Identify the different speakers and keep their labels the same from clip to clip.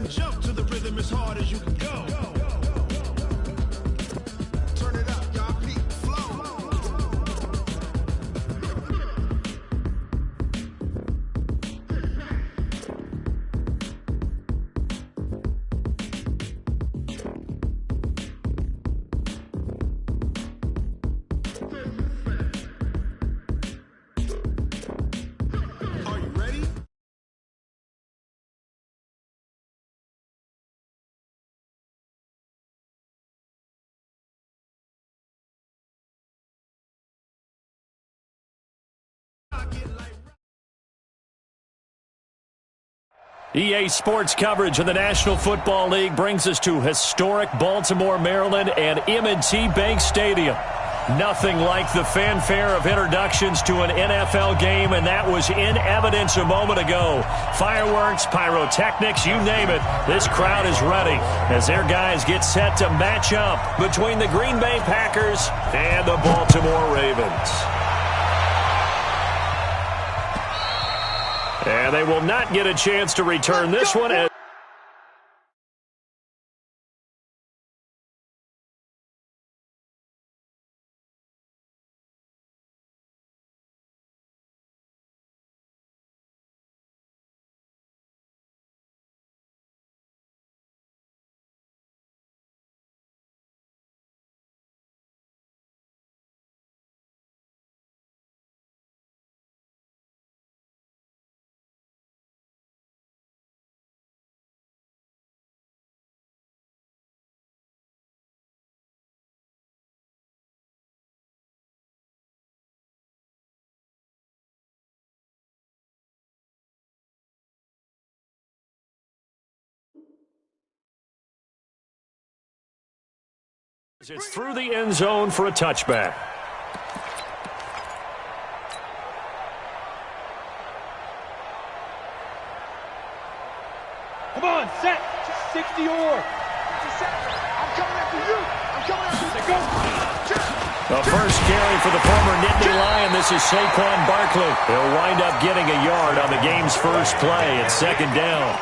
Speaker 1: and jump to the rhythm as hard as you can go. Turn it up, y'all. Peak flow. Are you ready?
Speaker 2: EA Sports coverage of the National Football League brings us to historic Baltimore, Maryland, and M&T Bank Stadium. Nothing like the fanfare of introductions to an NFL game, and that was in evidence a moment ago. Fireworks, pyrotechnics, you name it. This crowd is ready as their guys get set to match up between the Green Bay Packers and the Baltimore Ravens. And they will not get a chance to return this one. It's through the end zone for a touchback.
Speaker 3: Come on, set. 60 or. I'm coming after you. I'm coming after you. Go.
Speaker 2: The first carry for the former Nittany Lion. This is Saquon Barkley. He'll wind up getting a yard on the game's first play. It's second down.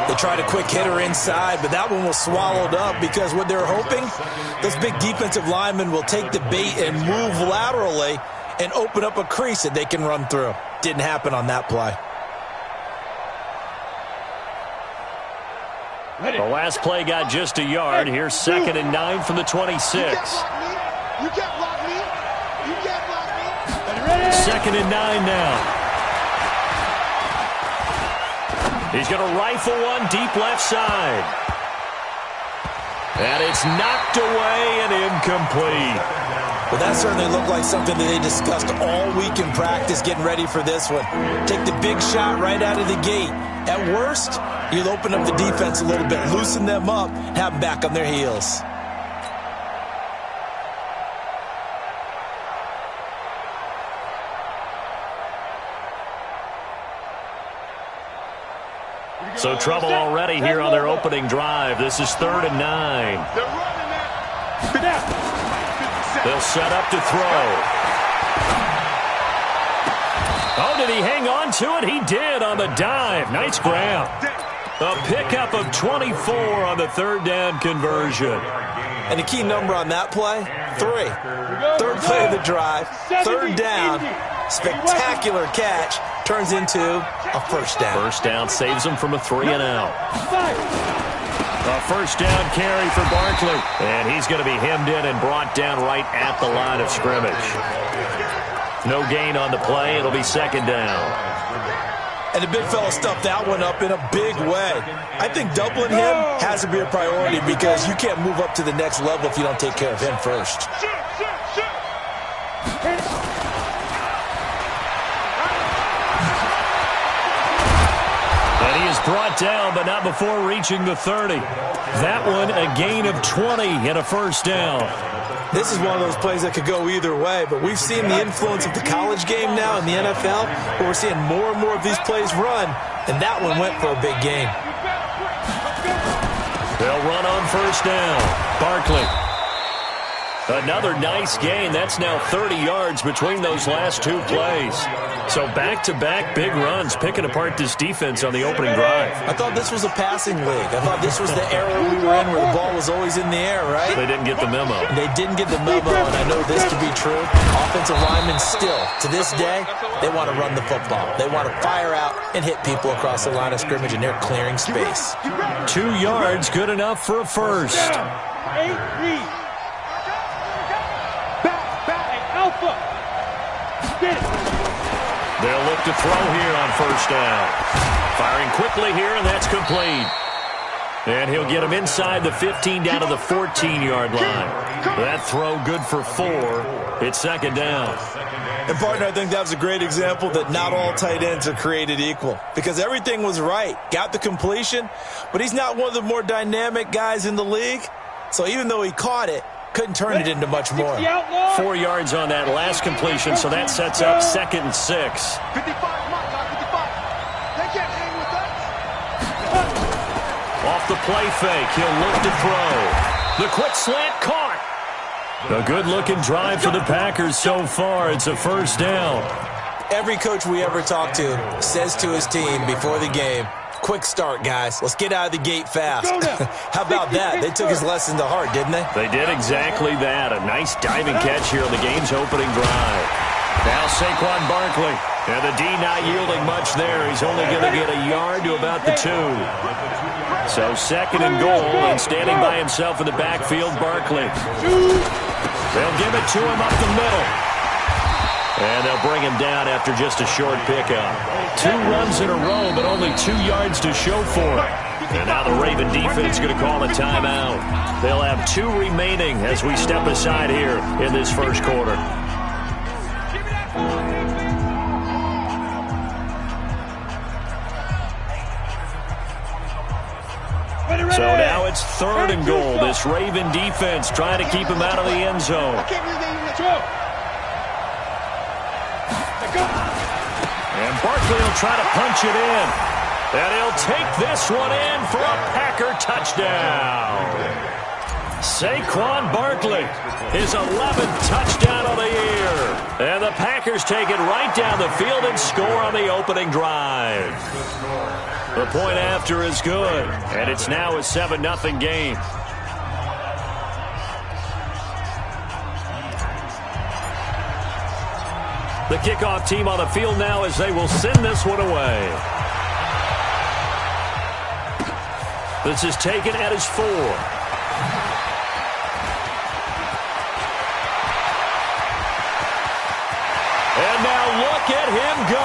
Speaker 4: They tried a quick hitter inside, but that one was swallowed up because what they're hoping, those big defensive linemen will take the bait and move laterally and open up a crease that they can run through. Didn't happen on that play.
Speaker 2: The last play got just a yard. Here's 2nd and 9 from the 26.
Speaker 3: You can't block me. You can't block me.
Speaker 2: 2nd and 9 now. He's going to rifle one deep left side. And it's knocked away and incomplete.
Speaker 4: Well, that certainly looked like something that they discussed all week in practice getting ready for this one. Take the big shot right out of the gate. At worst, you'll open up the defense a little bit, loosen them up, have them back on their heels.
Speaker 2: So trouble already here on their opening drive. This is 3rd and 9. They'll set up to throw. Oh, did he hang on to it? He did on the dive. Nice grab. A pickup of 24 on the 3rd down conversion.
Speaker 4: And the key number on that play, 3. Third play of the drive, 3rd down. Spectacular catch turns into a first down.
Speaker 2: First down saves him from a 3 and out. A first down carry for Barkley. And he's going to be hemmed in and brought down right at the line of scrimmage. No gain on the play. It'll be 2nd down.
Speaker 4: And the big fella stuffed that one up in a big way. I think doubling him has to be a priority because you can't move up to the next level if you don't take care of him first.
Speaker 2: And he is brought down, but not before reaching the 30. That one, a gain of 20 and a first down.
Speaker 4: This is one of those plays that could go either way, but we've seen the influence of the college game now in the NFL, where we're seeing more and more of these plays run, and that one went for a big gain.
Speaker 2: They'll run on first down. Barkley. Another nice gain. That's now 30 yards between those last two plays. So back-to-back big runs, picking apart this defense on the opening drive.
Speaker 4: I thought this was a passing league. I thought this was the era we were in where the ball was always in the air, right?
Speaker 2: They didn't get the memo.
Speaker 4: They didn't get the memo, and I know this to be true. Offensive linemen still, to this day, they want to run the football. They want to fire out and hit people across the line of scrimmage, and they're clearing space.
Speaker 2: 2 yards, good enough for a first.
Speaker 3: 8-3. Alpha.
Speaker 2: They'll look to throw here on first down. Firing quickly here, and that's complete. And he'll get him inside the 15 down to the 14-yard line. That throw good for 4. It's second down.
Speaker 4: And, partner, I think that was a great example that not all tight ends are created equal because everything was right. Got the completion, but he's not one of the more dynamic guys in the league. So even though he caught it, couldn't turn it into much more.
Speaker 2: 4 yards on that last completion, so that sets up 2nd and 6.
Speaker 1: 55, Mike, 55. They can't hang with us.
Speaker 2: Off the play fake, he'll look to throw. The quick slant caught. A good-looking drive for the Packers so far. It's a first down.
Speaker 4: Every coach we ever talk to says to his team before the game, quick start, guys. Let's get out of the gate fast. How about that? They took his lesson to heart, didn't they?
Speaker 2: They did exactly that. A nice diving catch here on the game's opening drive. Now Saquon Barkley. And the D not yielding much there. He's only going to get a yard to about the 2. So 2nd and goal, and standing by himself in the backfield, Barkley. They'll give it to him up the middle. And they'll bring him down after just a short pickup. 2 runs in a row, but only 2 yards to show for it. And now the Raven defense is going to call a timeout. They'll have 2 remaining as we step aside here in this first quarter. So now it's 3rd and goal. This Raven defense trying to keep him out of the end zone. And Barkley will try to punch it in. And he'll take this one in for a Packer touchdown. Saquon Barkley, his 11th touchdown of the year. And the Packers take it right down the field and score on the opening drive. The point after is good, and it's now a 7-0 game. The kickoff team on the field now as they will send this one away. This is taken at his 4. And now look at him go.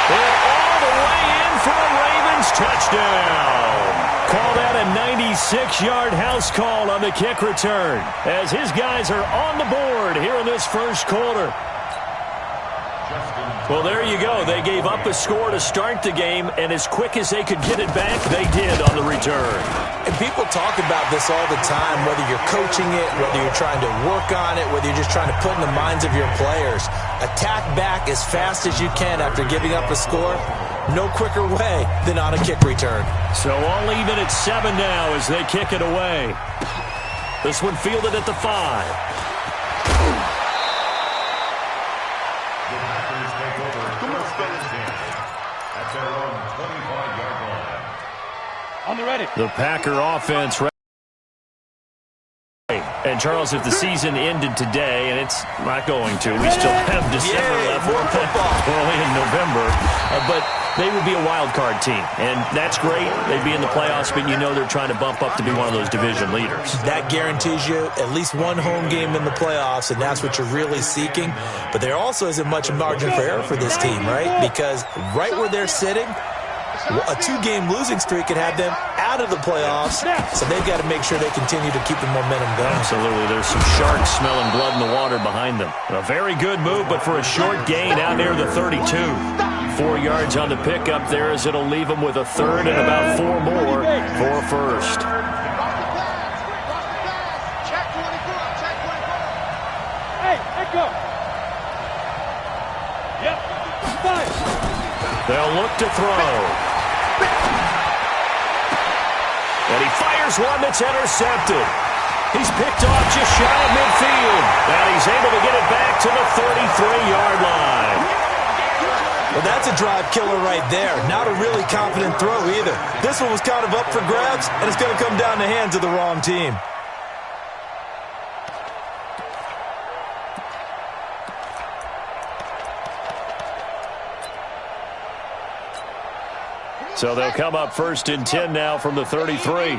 Speaker 2: And all the way in for a Ravens touchdown. Call that a 96-yard house call on the kick return as his guys are on the board here in this first quarter. Well, there you go. They gave up a score to start the game, and as quick as they could get it back, they did on the return.
Speaker 4: And people talk about this all the time, whether you're coaching it, whether you're trying to work on it, whether you're just trying to put in the minds of your players. Attack back as fast as you can after giving up a score. No quicker way than on a kick return.
Speaker 2: So all even at 7 now as they kick it away. This one fielded at the 5.
Speaker 3: On the ready.
Speaker 2: The Packer offense. And, Charles, if the season ended today, and it's not going to, we still have December left.
Speaker 4: More football.
Speaker 2: We're only in November. But they would be a wild card team, and that's great. They'd be in the playoffs, but you know they're trying to bump up to be one of those division leaders.
Speaker 4: That guarantees you at least one home game in the playoffs, and that's what you're really seeking. But there also isn't much margin for error for this team, right? Because right where they're sitting, a 2-game losing streak could have them out of the playoffs, so they've got to make sure they continue to keep the momentum going.
Speaker 2: Absolutely. There's some sharks smelling blood in the water behind them. A very good move, but for a short gain out near the 32. 4 yards on the pickup there as it'll leave them with a 3rd and about 4 more for a first.
Speaker 3: Hey, let go. Yep. 5.
Speaker 2: They'll look to throw. And he fires one that's intercepted. He's picked off just shy of midfield. And he's able to get it back to the 33-yard line.
Speaker 4: Well, that's a drive killer right there. Not a really confident throw either. This one was kind of up for grabs, and it's going to come down the hands of the wrong team.
Speaker 2: So they'll come up 1st and 10 now from the 33.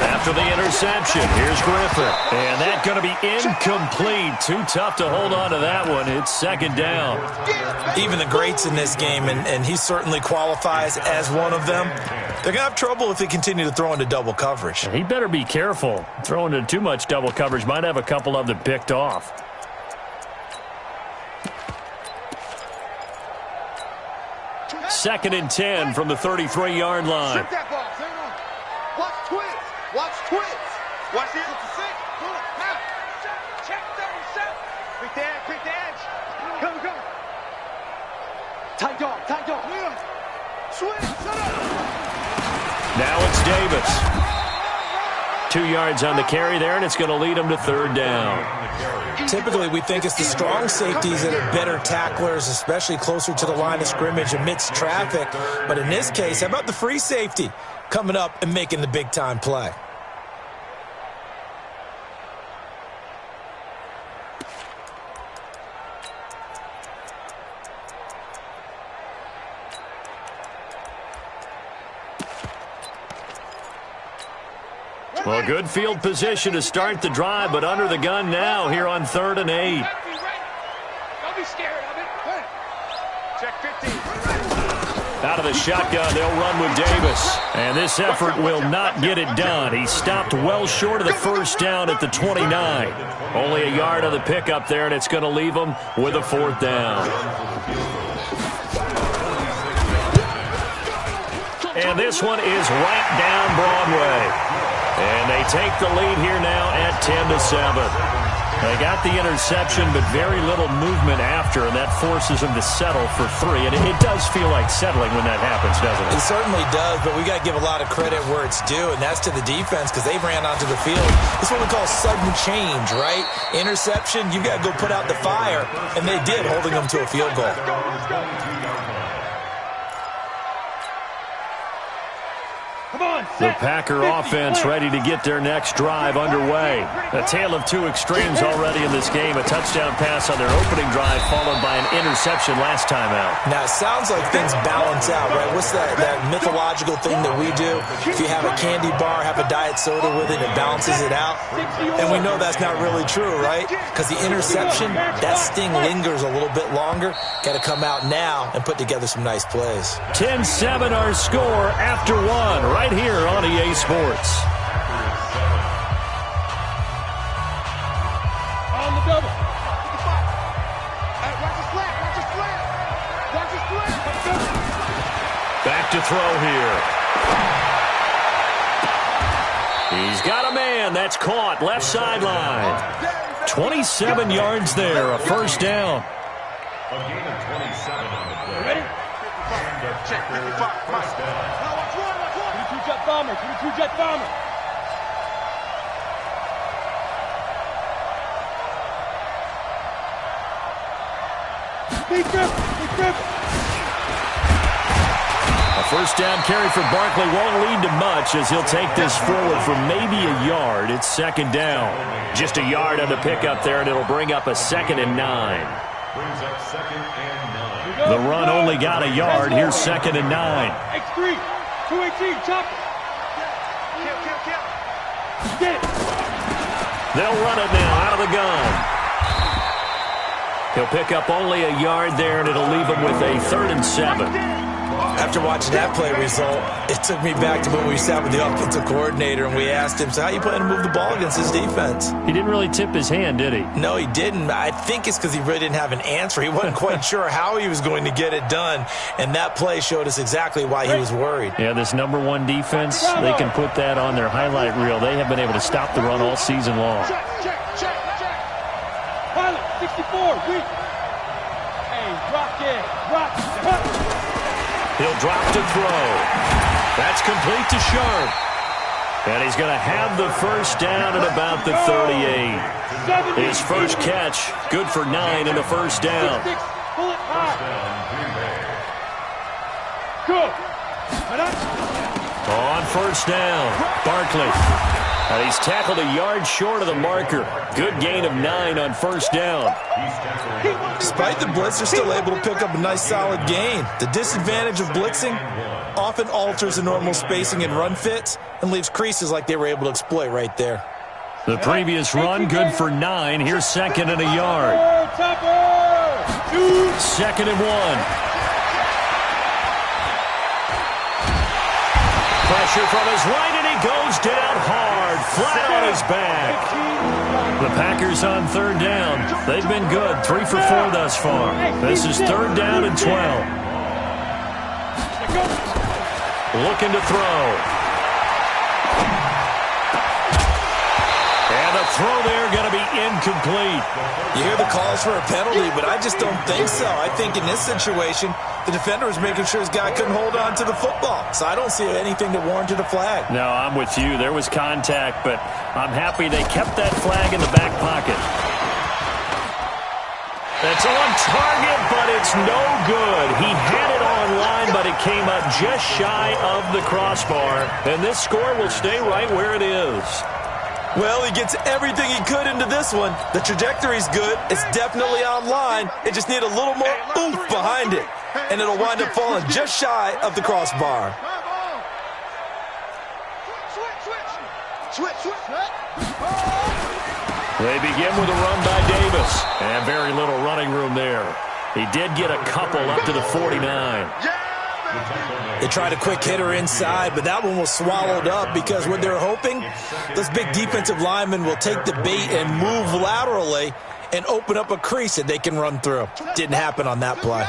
Speaker 2: After the interception, here's Griffin. And that's going to be incomplete. Too tough to hold on to that one. It's 2nd down.
Speaker 4: Even the greats in this game, and he certainly qualifies as one of them, they're going to have trouble if they continue to throw into double coverage.
Speaker 2: He better be careful. Throwing into too much double coverage might have a couple of them picked off. Second and 10 from the 33-yard line.
Speaker 1: Shoot that ball. Watch twins. Watch twins. Watch this. Now. Check 37. Quick the edge. Quick the edge. Come. Tight dog. Swing. Set up.
Speaker 2: Now it's Davis. 2 yards on the carry there, and it's going to lead him to 3rd down.
Speaker 4: Typically, we think it's the strong safeties that are better tacklers, especially closer to the line of scrimmage amidst traffic. But in this case, how about the free safety coming up and making the big-time play?
Speaker 2: Well, good field position to start the drive, but under the gun now here on 3rd and 8.
Speaker 1: Don't be scared of it. Check 15.
Speaker 2: Out of the shotgun, they'll run with Davis. And this effort will not get it done. He stopped well short of the 1st down at the 29. Only a yard of the pickup there, and it's going to leave him with a 4th down. And this one is right down Broadway. And they take the lead here now at 10-7. They got the interception, but very little movement after, and that forces them to settle for 3. And it does feel like settling when that happens, doesn't it?
Speaker 4: It certainly does, but we got to give a lot of credit where it's due, and that's to the defense because they ran onto the field. It's what we call sudden change, right? Interception, you got to go put out the fire, and they did, holding them to a field goal.
Speaker 2: The Packer offense ready to get their next drive underway. A tale of 2 extremes already in this game. A touchdown pass on their opening drive followed by an interception last time out.
Speaker 4: Now, it sounds like things balance out, right? What's that mythological thing that we do? If you have a candy bar, have a diet soda with it, it balances it out. And we know that's not really true, right? Because the interception, that sting lingers a little bit longer. Got to come out now and put together some nice plays.
Speaker 2: 10-7 our score after 1 right here on EA Sports.
Speaker 3: On the double.
Speaker 1: Watch the slant.
Speaker 2: Back to throw here. He's got a man. That's caught. Left sideline. 27 yards there. A 1st down.
Speaker 3: A gain of 27 on the play. Ready?
Speaker 1: Check 55. Come on. Now watch one.
Speaker 3: 22 jet bomber. 22 jet bomber. Big grip.
Speaker 2: A 1st down carry for Barkley won't lead to much as he'll take this forward for maybe a yard. It's 2nd down. Just a yard on the pickup there, and it'll bring up a 2nd and 9.
Speaker 3: Brings up 2nd and 9.
Speaker 2: The run only got a yard. Here's 2nd and 9.
Speaker 3: X3. 218. Chopper.
Speaker 1: Kill.
Speaker 3: Get it.
Speaker 2: They'll run it now out of the gun. He'll pick up only a yard there, and it'll leave him with a 3rd and 7.
Speaker 4: After watching that play result, it took me back to when we sat with the offensive coordinator and we asked him, so how you plan to move the ball against his defense?
Speaker 2: He didn't really tip his hand, did he?
Speaker 4: No, he didn't. I think it's because he really didn't have an answer. He wasn't quite sure how he was going to get it done, and that play showed us exactly why he was worried.
Speaker 2: Yeah, this #1 defense, they can put that on their highlight reel. They have been able to stop the run all season long.
Speaker 1: Check.
Speaker 3: Pilot. 64. Weak. Hey, rock it.
Speaker 2: He'll drop to throw. That's complete to Sharp. And he's going to have the first down at about the 38. His first catch, good for 9 in the first down.
Speaker 3: Pull it high. Good.
Speaker 2: On first down, Barkley. And he's tackled a yard short of the marker. Good gain of 9 on first down.
Speaker 4: Despite the blitz, they're still able to pick up a nice solid gain. The disadvantage of blitzing often alters the normal spacing and run fits and leaves creases like they were able to exploit right there.
Speaker 2: The previous run, good for 9. Here's second and a yard. Second and 1. Pressure from his right, and he goes down hard, flat on his back. The Packers on third down. They've been good, 3 for 4 thus far. This is third down and 12. Looking to throw. And the throw there going to be incomplete.
Speaker 4: You hear the calls for a penalty, but I just don't think so. I think in this situation, the defender was making sure his guy couldn't hold on to the football. So I don't see anything that warranted a flag.
Speaker 2: No, I'm with you. There was contact, but I'm happy they kept that flag in the back pocket. That's on target, but it's no good. He had it on line, but it came up just shy of the crossbar. And this score will stay right where it is.
Speaker 4: Well, he gets everything he could into this one. The trajectory's good. It's definitely on line. It just needs a little more oomph behind it. And it'll wind up falling just shy of the crossbar.
Speaker 2: They begin with a run by Davis. And very little running room there. He did get a couple up to the 49.
Speaker 4: They tried a quick hitter inside, but that one was swallowed up because what they're hoping, those big defensive linemen will take the bait and move laterally and open up a crease that they can run through. Didn't happen on that play.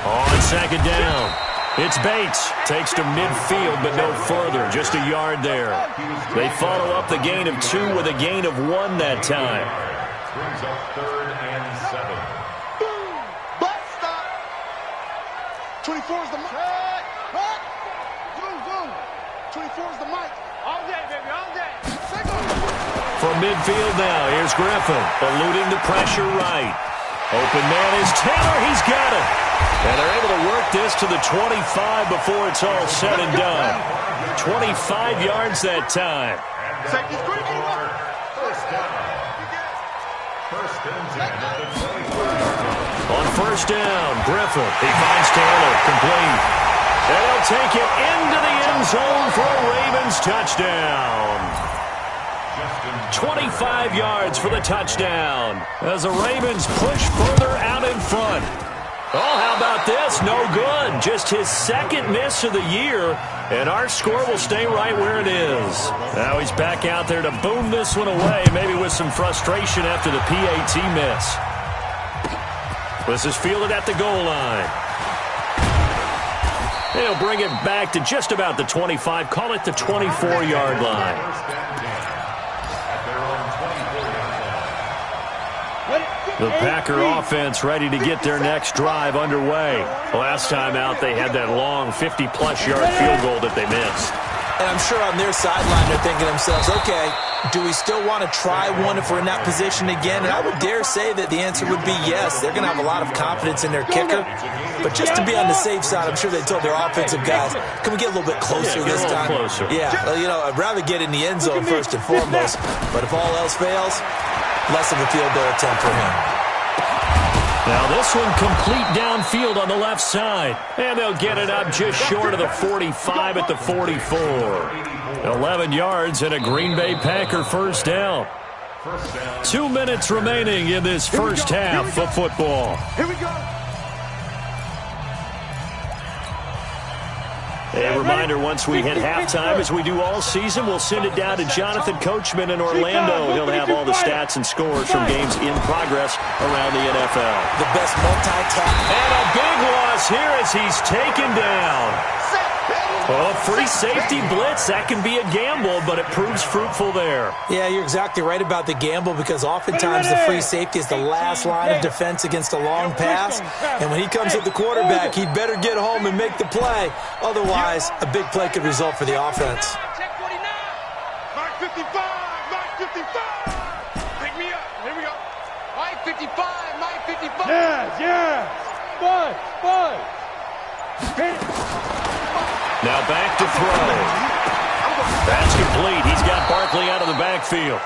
Speaker 2: On second down, it's Bates. Takes to midfield, but no further. Just a yard there. They follow up the gain of 2 with a gain of 1 that time.
Speaker 5: Brings up third and 7.
Speaker 1: Boom! Butt stop. 24 is the mic. Boom, boom. 24 is the mic.
Speaker 3: All day, baby, all day.
Speaker 2: From midfield now, here's Griffin, eluding the pressure right. Open man is Taylor. He's got it. And they're able to work this to the 25 before it's all said and done. 25 yards that time.
Speaker 1: Safety's great.
Speaker 5: First down. First and 10 at the 24.
Speaker 2: On first down, Griffin. He finds Taylor, complete. And he'll take it into the end zone for a Ravens touchdown. 25 yards for the touchdown as the Ravens push further out in front. Oh, how about this? No good. Just his second miss of the year, and our score will stay right where it is. Now he's back out there to boom this one away, maybe with some frustration after the PAT miss. This is fielded at the goal line. They'll bring it back to just about the 25, call it the 24-yard line. The Packer offense ready to get their next drive underway. Last time out, they had that long 50-plus yard field goal that they missed.
Speaker 4: And I'm sure on their sideline they're thinking to themselves, okay, do we still want to try one if we're in that position again? And I would dare say that the answer would be yes. They're going to have a lot of confidence in their kicker. But just to be on the safe side, I'm sure they told their offensive guys, can we get a little bit closer this time?
Speaker 2: Closer.
Speaker 4: Yeah, well, you know, I'd rather get in the end zone first and foremost. But if all else fails, less of a field goal attempt for him.
Speaker 2: Now this one complete downfield on the left side. And they'll get it up just short of the 45 at the 44. 11 yards and a Green Bay Packer first down. 2 minutes remaining in this first half of football.
Speaker 1: Here we go.
Speaker 2: A reminder, once we hit halftime, as we do all season, we'll send it down to Jonathan Coachman in Orlando. He'll have all the stats and scores from games in progress around the NFL.
Speaker 4: The best multi-tackle.
Speaker 2: And a big loss here as he's taken down. Oh, free safety blitz. That can be a gamble, but it proves fruitful there.
Speaker 4: Yeah, you're exactly right about the gamble because oftentimes the free safety is the last line of defense against a long pass. And when he comes at the quarterback, he'd better get home and make the play. Otherwise, a big play could result for the offense.
Speaker 1: Mark 55, Mark 55. Pick me up. Here we go. Mike 55, Mike 55.
Speaker 3: Yeah. Spud.
Speaker 2: Now back to throw. That's complete. He's got Barkley out of the backfield.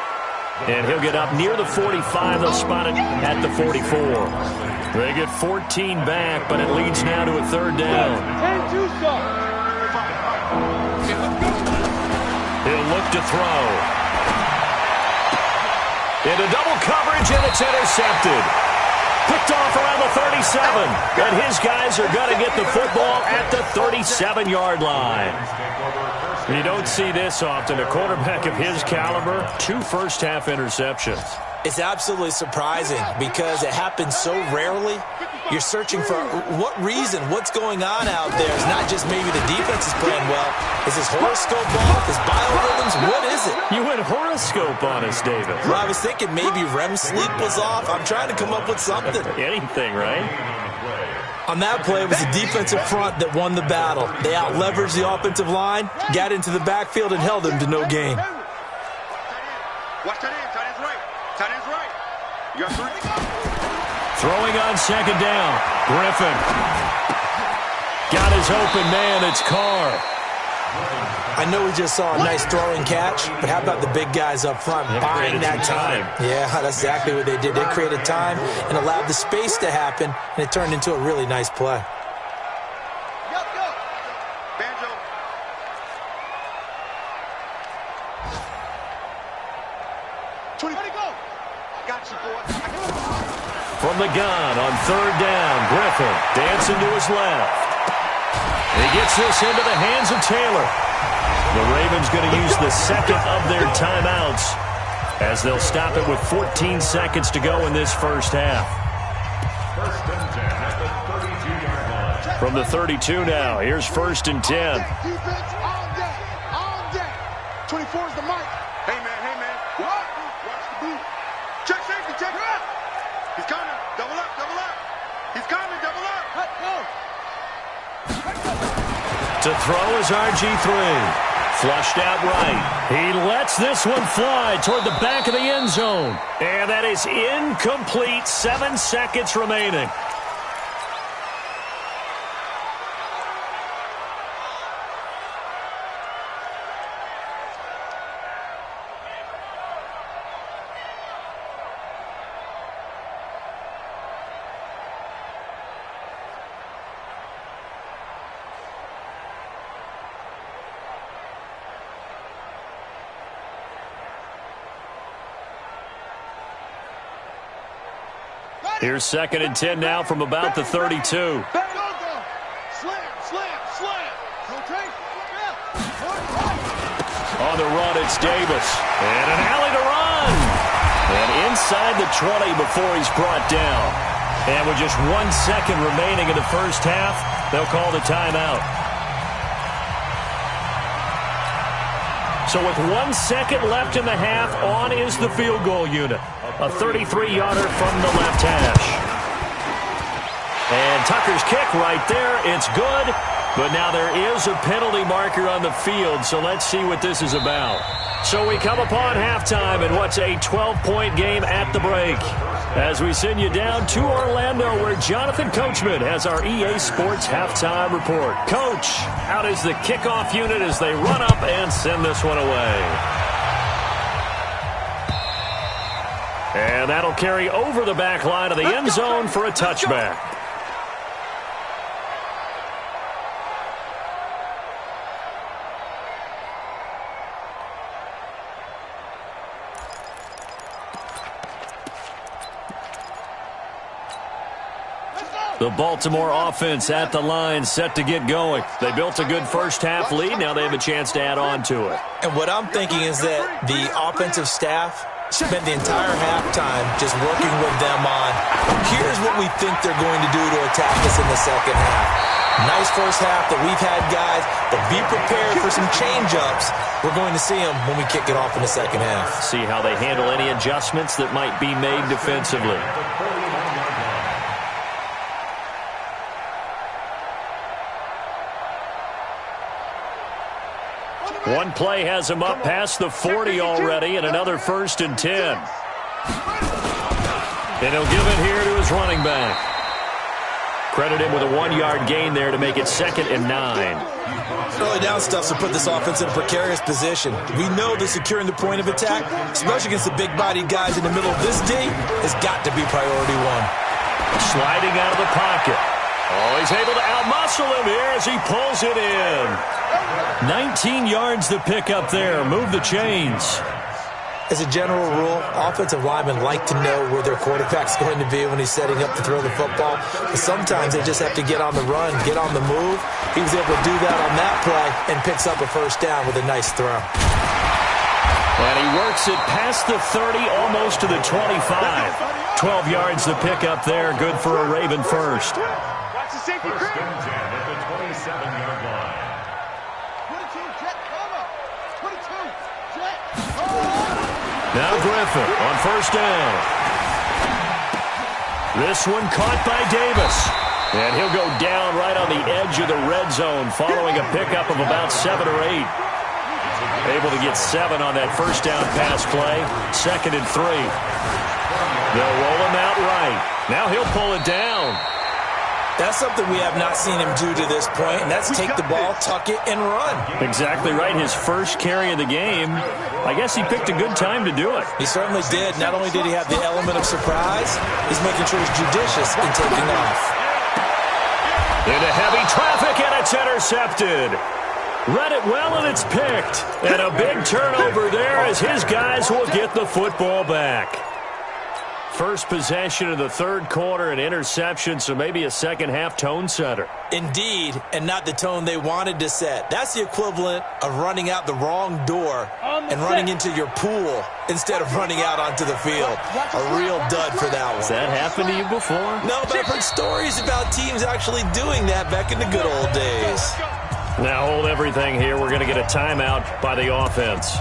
Speaker 2: And he'll get up near the 45. They'll spot it at the 44. They get 14 back, but it leads now to a third down.
Speaker 3: 10-2 stop.
Speaker 2: He'll look to throw. Into double coverage, and it's intercepted. Picked off around the 37. And his guys are going to get the football at the 37-yard line. You don't see this often. A quarterback of his caliber, 2 first-half interceptions.
Speaker 4: It's absolutely surprising because it happens so rarely. You're searching for what reason, what's going on out there. It's not just maybe the defense is playing well. Is his horoscope off? His biorhythms? What is it?
Speaker 2: You went horoscope on us, David.
Speaker 4: Well, I was thinking maybe REM sleep was off. I'm trying to come up with something.
Speaker 2: Anything, right?
Speaker 4: On that play, it was the defensive front that won the battle. They out-leveraged the offensive line, got into the backfield, and held them to no gain.
Speaker 1: Watch tight end. Tight end's right. Tight end's right. You got 3.
Speaker 2: Throwing on second down. Griffin. Got his open man. It's Carr.
Speaker 4: I know we just saw a nice throwing catch, but how about the big guys up front buying that time? Yeah, that's exactly what they did. They created time and allowed the space to happen, and it turned into a really nice play.
Speaker 1: Go. Banjo. Go. Got you, boy.
Speaker 2: From the gun on third down, Griffin dancing to his left. He gets this into the hands of Taylor. The Ravens going to use the second of their timeouts as they'll stop it with 14 seconds to go in this first half.
Speaker 5: First and 10 at the 32-yard line.
Speaker 2: From the 32 now, here's first and 10.
Speaker 1: Defense all day. 24 is the mic. Hey, man. What? Watch the boot. Check safety, check up. He's coming. Double up. He's coming, double up. Let go.
Speaker 2: To throw is RG3. Flushed out right. He lets this one fly toward the back of the end zone. And that is incomplete. 7 seconds remaining. Here's second and 10 now from about the 32.
Speaker 1: Slam.
Speaker 2: On the run, it's Davis. And an alley to run. And inside the 20 before he's brought down. And with just 1 second remaining in the first half, they'll call the timeout. So with 1 second left in the half, on is the field goal unit. A 33-yarder from the left hash. And Tucker's kick right there. It's good. But now there is a penalty marker on the field, so let's see what this is about. So we come upon halftime in what's a 12-point game at the break. As we send you down to Orlando, where Jonathan Coachman has our EA Sports halftime report. Coach, out is the kickoff unit as they run up and send this one away. And that'll carry over the back line of the end zone for a touchback. The Baltimore offense at the line, set to get going. They built a good first-half lead. Now they have a chance to add on to it.
Speaker 4: And what I'm thinking is that the offensive staff spent the entire halftime just working with them on, here's what we think they're going to do to attack us in the second half. Nice first half that we've had, guys, but be prepared for some change-ups. We're going to see them when we kick it off in the second half.
Speaker 2: See how they handle any adjustments that might be made defensively. One play has him up past the 40 already, and another 1st and 10. And he'll give it here to his running back. Credit him with a 1-yard gain there to make it 2nd and 9.
Speaker 4: Early down stuff to put this offense in a precarious position. We know that securing the point of attack, especially against the big-bodied guys in the middle of this D, has got to be priority one.
Speaker 2: Sliding out of the pocket. Oh, he's able to outmuscle him here as he pulls it in. 19 yards to pick up there. Move the chains.
Speaker 4: As a general rule, offensive linemen like to know where their quarterback's going to be when he's setting up to throw the football. But sometimes they just have to get on the run, get on the move. He was able to do that on that play and picks up a 1st down with a nice throw.
Speaker 2: And he works it past the 30, almost to the 25. 12 yards to pick up there. Good for a Raven first.
Speaker 3: Watch the safety.
Speaker 5: First and 10 at the 27-yard line.
Speaker 3: 22, jet cover. 22, jet.
Speaker 2: Now Griffin on 1st down. This one caught by Davis. And he'll go down right on the edge of the red zone following a pickup of about 7 or 8. Able to get 7 on that 1st down pass play. 2nd and 3. They'll roll him out right. Now he'll pull it down.
Speaker 4: That's something we have not seen him do to this point, and that's take the ball, tuck it, and run.
Speaker 2: Exactly right. His first carry of the game. I guess he picked a good time to do it.
Speaker 4: He certainly did. Not only did he have the element of surprise, he's making sure he's judicious in taking off.
Speaker 2: Into heavy traffic, and it's intercepted. Read it well, and it's picked. And a big turnover there as his guys will get the football back. First possession of the 3rd quarter, an interception, so maybe a second-half tone setter.
Speaker 4: Indeed, and not the tone they wanted to set. That's the equivalent of running out the wrong door and running into your pool instead of running out onto the field. A real dud for that one.
Speaker 2: Has that happened to you before?
Speaker 4: No, but I've heard stories about teams actually doing that back in the good old days.
Speaker 2: Now hold everything here. We're going to get a timeout by the offense.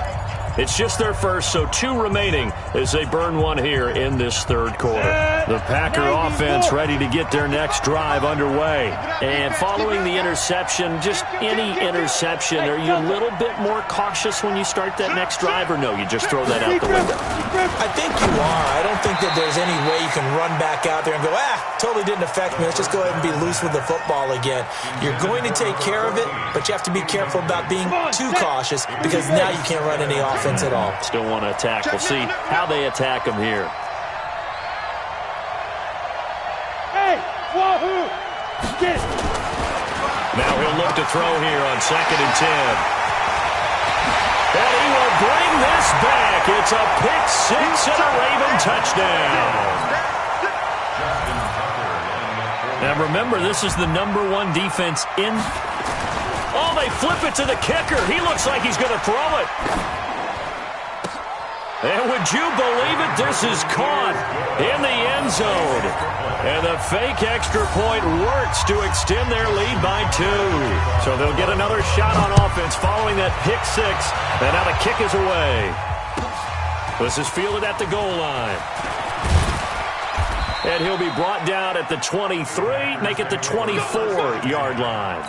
Speaker 2: It's just their first, so 2 remaining as they burn one here in this 3rd quarter. The Packer offense ready to get their next drive underway. And following the interception, just any interception, are you a little bit more cautious when you start that next drive, or no, you just throw that out the window?
Speaker 4: I think you are. I don't think that there's any way you can run back out there and go, totally didn't affect me. Let's just go ahead and be loose with the football again. You're going to take care of it, but you have to be careful about being too cautious because now you can't run any offense at all.
Speaker 2: Still want to attack. We'll see how they attack him here.
Speaker 3: Hey, wahoo! Get it.
Speaker 2: Now he'll look to throw here on 2nd and 10. And he will bring this back. It's a pick 6 and a Raven touchdown. Now remember, this is the #1 defense in. Oh, they flip it to the kicker. He looks like he's going to throw it. And would you believe it? This is caught in the end zone. And the fake extra point works to extend their lead by 2. So they'll get another shot on offense following that pick 6. And now the kick is away. This is fielded at the goal line. And he'll be brought down at the 23, make it the 24-yard line.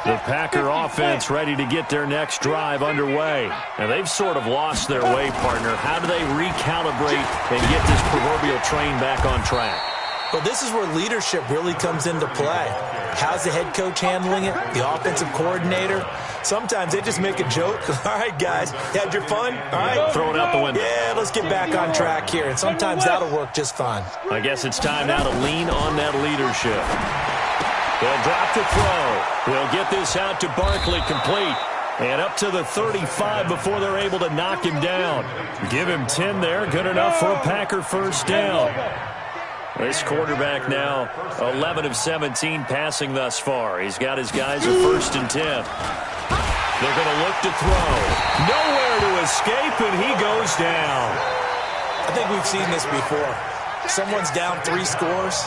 Speaker 2: The Packer offense ready to get their next drive underway. And they've sort of lost their way, partner. How do they recalibrate and get this proverbial train back on track?
Speaker 4: Well, this is where leadership really comes into play. How's the head coach handling it? The offensive coordinator? Sometimes they just make a joke. All right, guys, you had your fun? All right.
Speaker 2: Throw it out the window.
Speaker 4: Yeah, let's get back on track here. And sometimes that'll work just fine.
Speaker 2: I guess it's time now to lean on that leadership. They'll drop the throw. They'll get this out to Barkley complete. And up to the 35 before they're able to knock him down. Give him 10 there. Good enough for a Packer first down. This quarterback now 11 of 17 passing thus far. He's got his guys at 1st and 10. They're going to look to throw. Nowhere to escape, and he goes down.
Speaker 4: I think we've seen this before. someone's down 3 scores,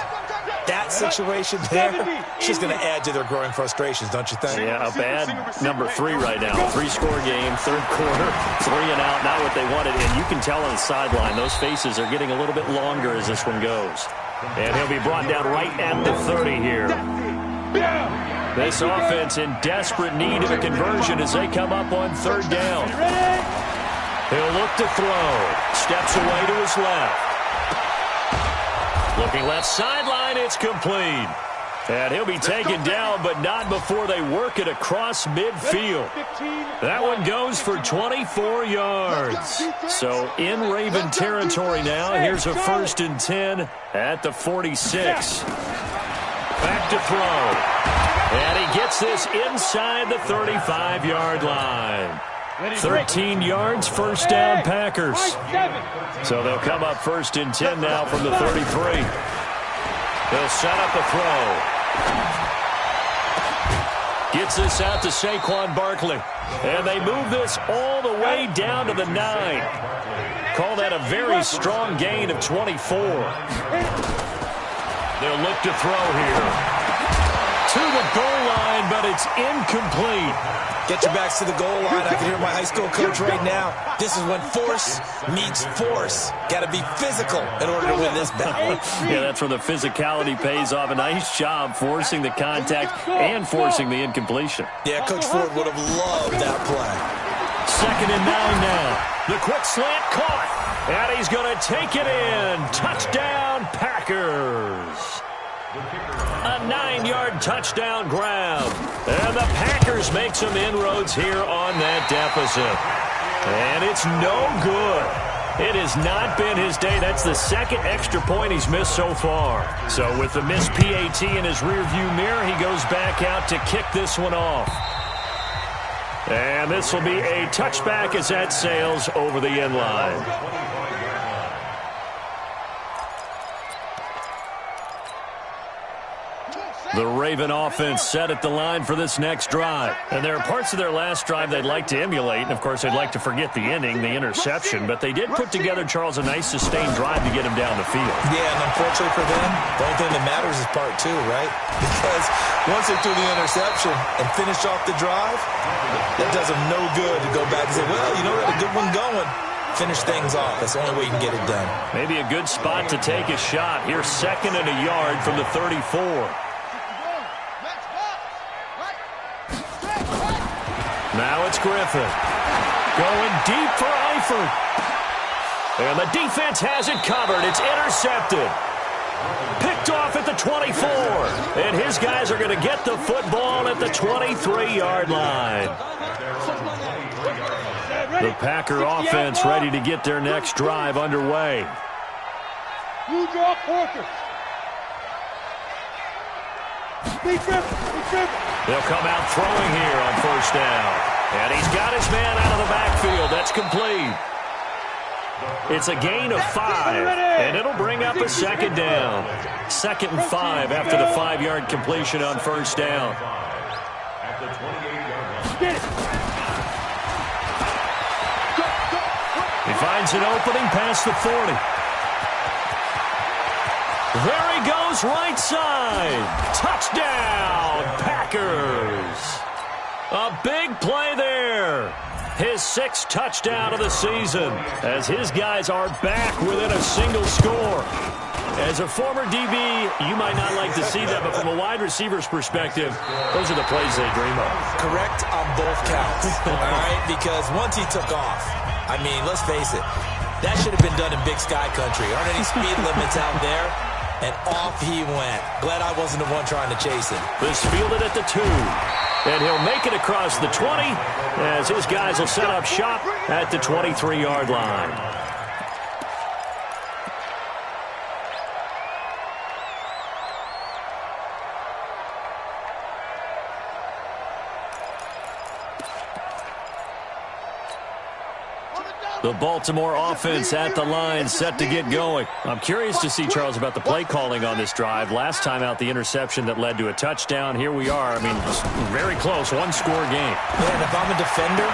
Speaker 4: that situation there, it's just going to add to their growing frustrations, don't you think?
Speaker 2: Yeah, a bad number 3 right now. 3-score game, third quarter, 3 and out, not what they wanted. And you can tell on the sideline, those faces are getting a little bit longer as this one goes. And he'll be brought down right at the 30 here. This offense in desperate need of a conversion as they come up on third down. He'll look to throw. Steps away to his left. Looking left sideline, it's complete. And he'll be taken down, but not before they work it across midfield. That one goes for 24 yards. So in Raven territory now, here's a 1st and 10 at the 46. Back to throw. And he gets this inside the 35-yard line. 13 yards, first down, Packers. So they'll come up 1st and 10 now from the 33. They'll set up a throw. Gets this out to Saquon Barkley. And they move this all the way down to the 9. Call that a very strong gain of 24. They'll look to throw here. To the goal line, but it's incomplete.
Speaker 4: Get your backs to the goal line. I can hear my high school coach right now. This is when force meets force. Got to be physical in order to win this battle.
Speaker 2: Yeah, that's where the physicality pays off. A nice job forcing the contact and forcing the incompletion.
Speaker 4: Yeah, Coach Ford would have loved that play.
Speaker 2: 2nd and 9 now. The quick slant caught. And he's going to take it in. Touchdown, Packers. A 9-yard touchdown grab. And the Packers make some inroads here on that deficit. And it's no good. It has not been his day. That's the 2nd extra point he's missed so far. So with the missed PAT in his rearview mirror, he goes back out to kick this one off. And this will be a touchback as that sails over the end line. The Raven offense set at the line for this next drive. And there are parts of their last drive they'd like to emulate. And, of course, they'd like to forget the ending, the interception. But they did put together, Charles, a nice sustained drive to get him down the field.
Speaker 4: Yeah, and unfortunately for them, the only thing that matters is part 2, right? Because once they threw the interception and finished off the drive, that does them no good to go back and say, well, you know, we had a good one going. Finish things off. That's the only way you can get it done.
Speaker 2: Maybe a good spot to take a shot. Here's 2nd and a yard from the 34. Now it's Griffin. Going deep for Eifert. And the defense has it covered. It's intercepted. Picked off at the 24. And his guys are going to get the football at the 23-yard line. The Packer offense ready to get their next drive underway. They'll come out throwing here on 1st down. And he's got his man out of the backfield. That's complete. It's a gain of 5, and it'll bring up a 2nd down. 2nd and 5 after the 5-yard completion on 1st down. He finds an opening past the 40. There he goes, right side. Touchdown, Packers. A big play there. His 6th touchdown of the season as his guys are back within a single score. As a former DB, you might not like to see that, but from a wide receiver's perspective, those are the plays they dream of.
Speaker 4: Correct on both counts, all right? Because once he took off, I mean, let's face it, that should have been done in Big Sky Country. Aren't any speed limits out there? And off he went. Glad I wasn't the one trying to chase him.
Speaker 2: This fielded at the 2. And he'll make it across the 20 as his guys will set up shop at the 23-yard line. The Baltimore offense at the line set to get going. I'm curious to see, Charles, about the play calling on this drive. Last time out, the interception that led to a touchdown. Here we are. I mean, very close, 1-score game.
Speaker 4: Yeah, and if I'm a defender,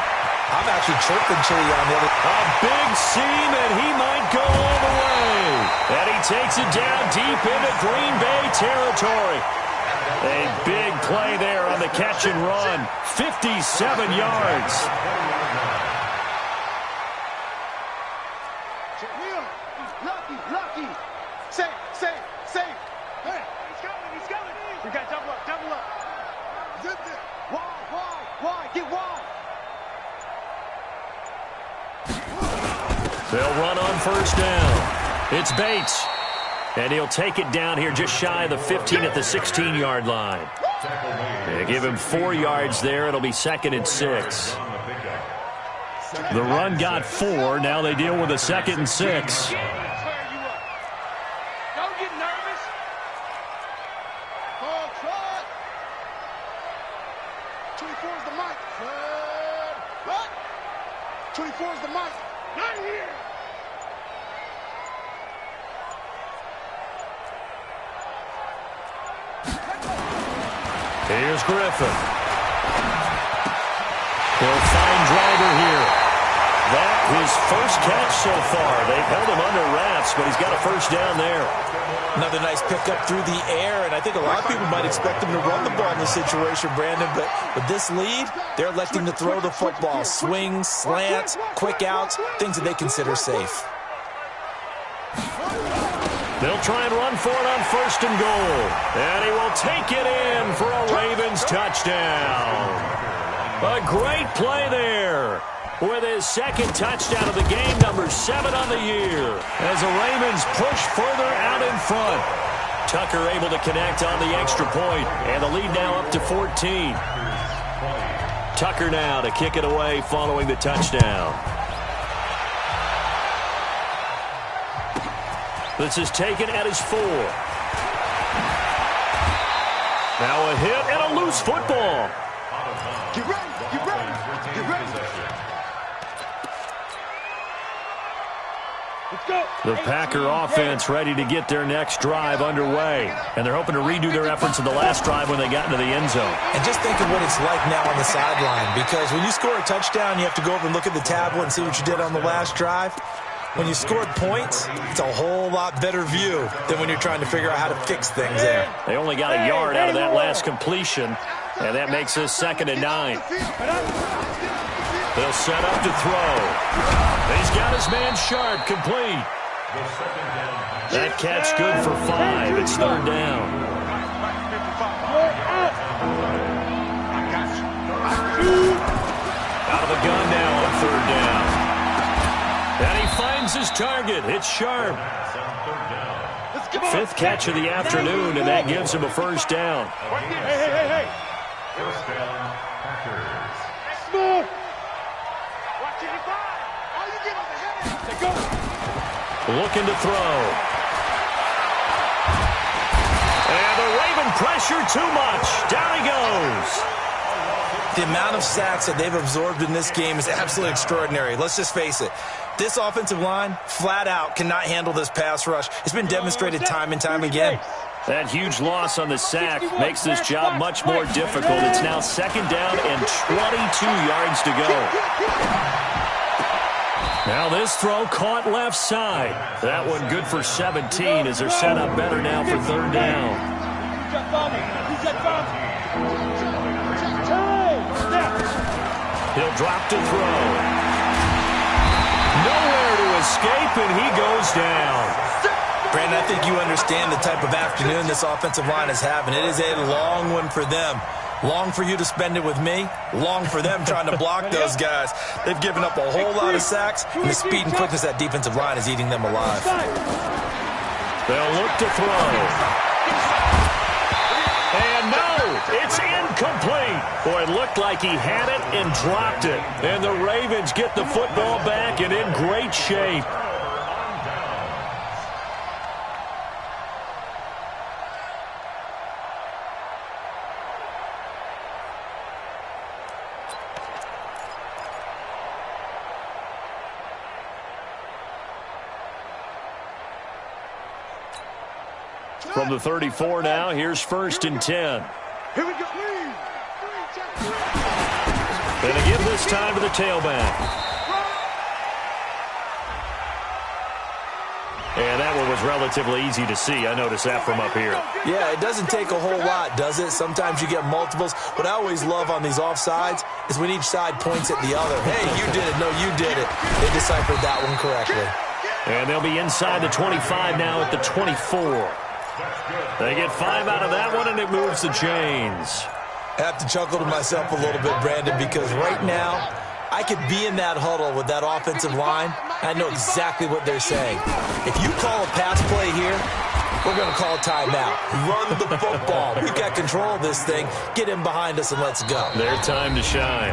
Speaker 4: I'm actually chirping Chili on the other.
Speaker 2: A big seam, and he might go all the way. And he takes it down deep into Green Bay territory. A big play there on the catch and run. 57 yards.
Speaker 1: Lucky. Safe. Hey, he's coming. We got double up. Zip it. Wide, get wide.
Speaker 2: They'll run on first down. It's Bates. And he'll take it down here just shy of the 15 at the 16-yard line. They give him 4 yards there. It'll be 2nd and 6. The run got 4. Now they deal with a 2nd and 6.
Speaker 3: Don't get nervous.
Speaker 1: Oh, try. 24 is the mic. What? 24 is the mic. Not here.
Speaker 2: Here's Griffin. He'll find Driver here. That his first catch so far. They've held him under wraps, but he's got a first down there.
Speaker 4: Another nice pickup through the air, and I think a lot of people might expect him to run the ball in this situation, Brandon, but with this lead, they're electing to throw the football. Swings, slants, quick outs, things that they consider safe.
Speaker 2: They'll try and run for it on first and goal. And he will take it in for a Ravens touchdown. A great play there with his 2nd touchdown of the game, number 7 on the year, as the Ravens push further out in front. Tucker able to connect on the extra point, and the lead now up to 14. Tucker now to kick it away following the touchdown. This is taken at his 4. Now a hit and a loose football.
Speaker 1: Get ready.
Speaker 3: Let's go.
Speaker 2: The Packer offense ready to get their next drive underway. And they're hoping to redo their efforts in the last drive when they got into the end zone.
Speaker 4: And just think of what it's like now on the sideline, because when you score a touchdown, you have to go over and look at the tablet and see what you did on the last drive. When you scored points, it's a whole lot better view than when you're trying to figure out how to fix things there.
Speaker 2: They only got a yard out of that last completion, and that makes this 2nd and 9. They'll set up to throw. He's got his man Sharp complete. That catch good for 5. It's 3rd down. Out of the gun now on 3rd down. And he finds his target. It's Sharp. 5th catch of the afternoon, and that gives him a first down.
Speaker 3: Hey.
Speaker 5: First down, Packers.
Speaker 3: Smooth.
Speaker 1: Watch it, all you get is a headache.
Speaker 3: Let's go.
Speaker 2: Looking to throw. And the Raven pressure too much. Down he goes.
Speaker 4: The amount of sacks that they've absorbed in this game is absolutely extraordinary. Let's just face it. This offensive line, flat out, cannot handle this pass rush. It's been demonstrated time and time again.
Speaker 2: That huge loss on the sack makes this job much more difficult. It's now 2nd down and 22 yards to go. Now this throw caught left side. That one good for 17 as they're set up better now for 3rd down. He'll drop to throw. Nowhere to escape, and he goes down.
Speaker 4: Brandon, I think you understand the type of afternoon this offensive line is having. It is a long one for them. Long for you to spend it with me. Long for them trying to block those guys. They've given up a whole lot of sacks, and the speed and quickness of that defensive line is eating them alive.
Speaker 2: They'll look to throw. And no, it's incomplete. Boy, it looked like he had it and dropped it. And the Ravens get the football back and in great shape. From the 34 now, here's 1st and 10.
Speaker 1: Here we go.
Speaker 2: And they give this time to the tailback. And that one was relatively easy to see. I noticed that from up here.
Speaker 4: Yeah, it doesn't take a whole lot, does it? Sometimes you get multiples. What I always love on these offsides is when each side points at the other. Hey, you did it. No, you did it. They deciphered that one correctly.
Speaker 2: And they'll be inside the 25 now at the 24. They get 5 out of that one, and it moves the chains.
Speaker 4: I have to chuckle to myself a little bit, Brandon, because right now I could be in that huddle with that offensive line. I know exactly what they're saying. If you call a pass play here, we're going to call a timeout. Run the football. We've got control of this thing. Get in behind us and let's go.
Speaker 2: Their time to shine.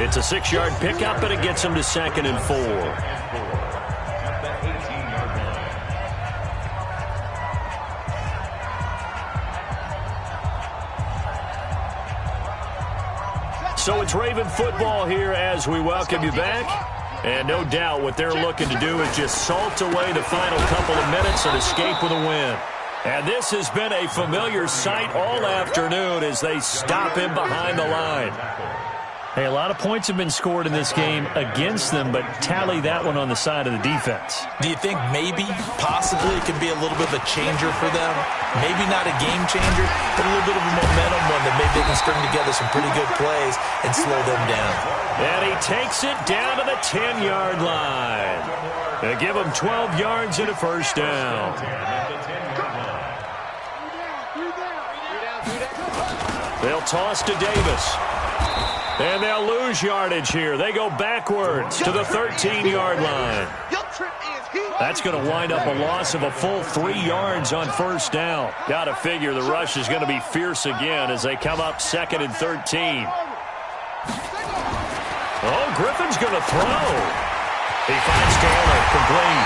Speaker 2: It's a 6-yard pickup, and it gets them to 2nd and 4. So it's Raven football here as we welcome you back. And no doubt what they're looking to do is just salt away the final couple of minutes and escape with a win. And this has been a familiar sight all afternoon as they stop him behind the line. Hey, a lot of points have been scored in this game against them, but tally that one on the side of the defense.
Speaker 4: Do you think maybe, possibly, it could be a little bit of a changer for them? Maybe not a game changer, but a little bit of a momentum one that maybe they can string together some pretty good plays and slow them down.
Speaker 2: And he takes it down to the 10-yard line. They give him 12 yards and a first down. They'll toss to Davis. And they'll lose yardage here. They go backwards to the 13-yard line. That's going to wind up a loss of a full 3 yards on first down. Got to figure the rush is going to be fierce again as they come up 2nd and 13. Oh, Griffin's going to throw. He finds Taylor, complete.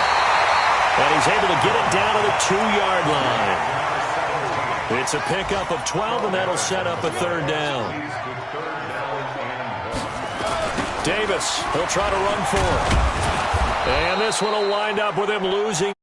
Speaker 2: And he's able to get it down to the 2-yard line. It's a pickup of 12, and that'll set up a 3rd down. Davis, he'll try to run for it. And this one will wind up with him losing.